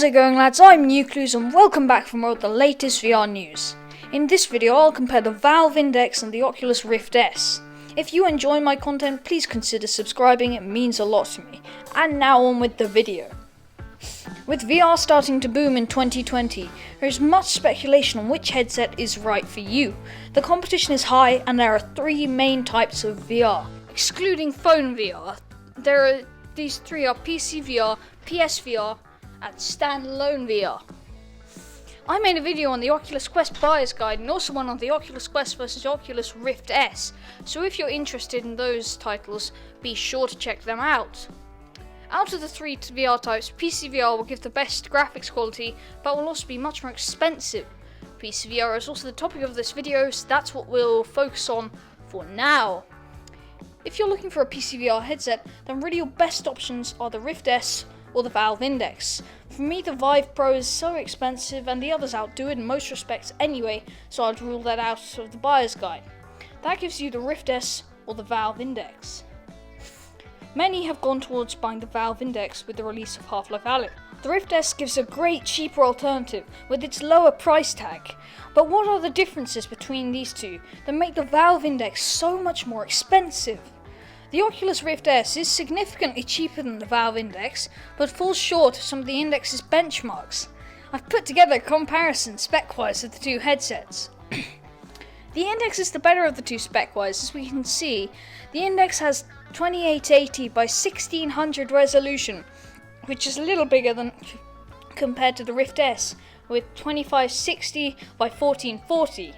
How's it going, lads? I'm Oculus and welcome back for more of the latest VR news. In this video I'll compare the Valve Index and the Oculus Rift S. If you enjoy my content, please consider subscribing, it means a lot to me. And now on with the video. With VR starting to boom in 2020, there is much speculation on which headset is right for you. The competition is high and there are three main types of VR. Excluding phone VR, these three are PC VR, PSVR, and standalone VR. I made a video on the Oculus Quest buyer's guide and also one on the Oculus Quest vs Oculus Rift S, so if you're interested in those titles, be sure to check them out. Out of the three VR types, PC VR will give the best graphics quality, but will also be much more expensive. PC VR is also the topic of this video, so that's what we'll focus on for now. If you're looking for a PC VR headset, then really your best options are the Rift S or the Valve Index. For me, the Vive Pro is so expensive and the others outdo it in most respects anyway, so I'd rule that out of the buyer's guide. That gives you the Rift S or the Valve Index. Many have gone towards buying the Valve Index with the release of Half-Life Alyx. The Rift S gives a great cheaper alternative with its lower price tag. But what are the differences between these two that make the Valve Index so much more expensive? The Oculus Rift S is significantly cheaper than the Valve Index, but falls short of some of the Index's benchmarks. I've put together a comparison spec-wise of the two headsets. The Index is the better of the two spec-wise, as we can see. The Index has 2880 by 1600 resolution, which is a little bigger than compared to the Rift S, with 2560 by 1440.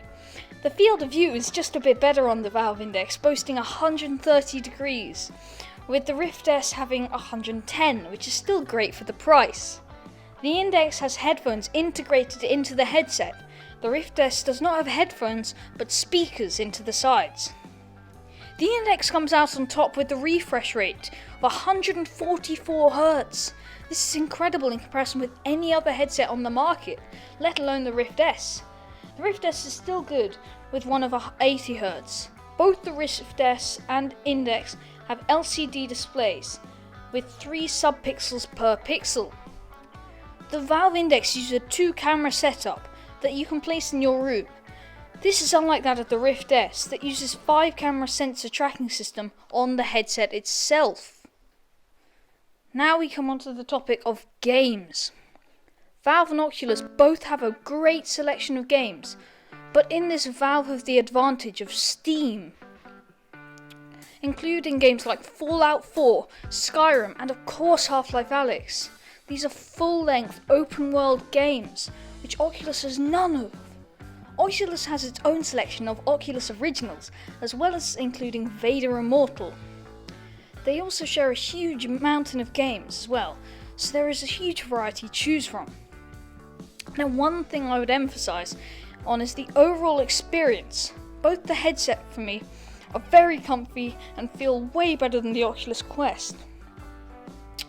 The field of view is just a bit better on the Valve Index, boasting 130 degrees, with the Rift S having 110, which is still great for the price. The Index has headphones integrated into the headset. The Rift S does not have headphones, but speakers into the sides. The Index comes out on top with the refresh rate of 144 Hz. This is incredible in comparison with any other headset on the market, let alone the Rift S. The Rift S is still good with one of 80 Hz. Both the Rift S and Index have LCD displays with 3 subpixels per pixel. The Valve Index uses a 2-camera setup that you can place in your room. This is unlike that of the Rift S that uses 5-camera sensor tracking system on the headset itself. Now we come on to the topic of games. Valve and Oculus both have a great selection of games, but in this Valve have the advantage of Steam, including games like Fallout 4, Skyrim, and of course Half-Life Alyx. These are full-length, open-world games, which Oculus has none of. Oculus has its own selection of Oculus Originals, as well as including Vader Immortal. They also share a huge mountain of games as well, so there is a huge variety to choose from. Now, one thing I would emphasize on is the overall experience. Both the headset for me are very comfy and feel way better than the Oculus Quest.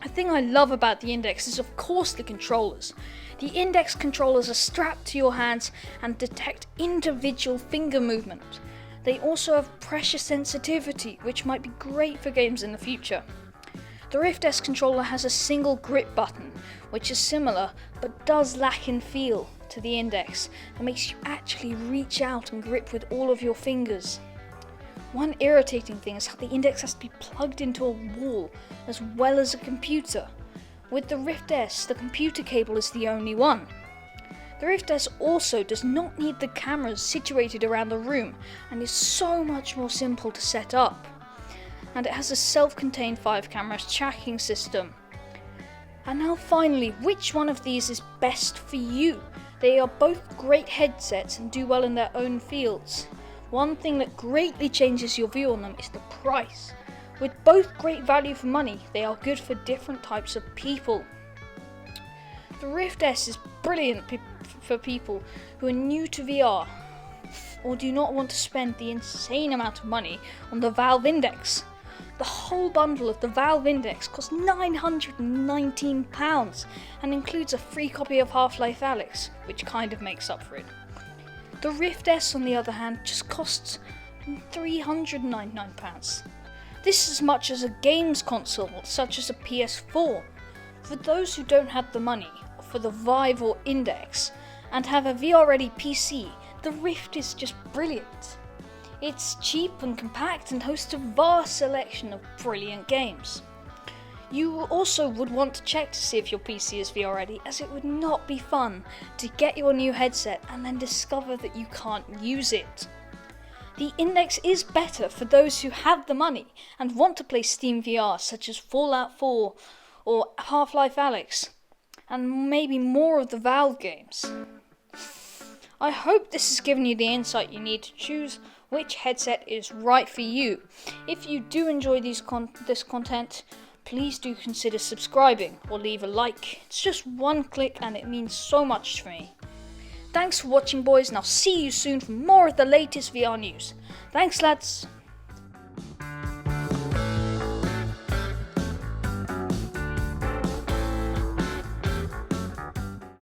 A thing I love about the Index is of course the controllers. The Index controllers are strapped to your hands and detect individual finger movement. They also have pressure sensitivity, which might be great for games in the future. The Rift S controller has a single grip button, which is similar but does lack in feel to the Index and makes you actually reach out and grip with all of your fingers. One irritating thing is how the Index has to be plugged into a wall as well as a computer. With the Rift S, the computer cable is the only one. The Rift S also does not need the cameras situated around the room and is so much more simple to set up. And it has a self-contained 5-camera tracking system. And now finally, which one of these is best for you? They are both great headsets and do well in their own fields. One thing that greatly changes your view on them is the price. With both great value for money, they are good for different types of people. The Rift S is brilliant for people who are new to VR or do not want to spend the insane amount of money on the Valve Index. The whole bundle of the Valve Index costs £919 and includes a free copy of Half-Life Alyx, which kind of makes up for it. The Rift S, on the other hand, just costs £399. This is as much as a games console, such as a PS4. For those who don't have the money, for the Vive or Index and have a VR-ready PC, the Rift is just brilliant. It's cheap and compact and hosts a vast selection of brilliant games. You also would want to check to see if your PC is VR ready, as it would not be fun to get your new headset and then discover that you can't use it. The Index is better for those who have the money and want to play Steam VR such as Fallout 4 or Half-Life Alyx, and maybe more of the Valve games. I hope this has given you the insight you need to choose which headset is right for you. If you do enjoy this content, please do consider subscribing or leave a like. It's just one click and it means so much to me. Thanks for watching, boys, and I'll see you soon for more of the latest VR news. Thanks, lads.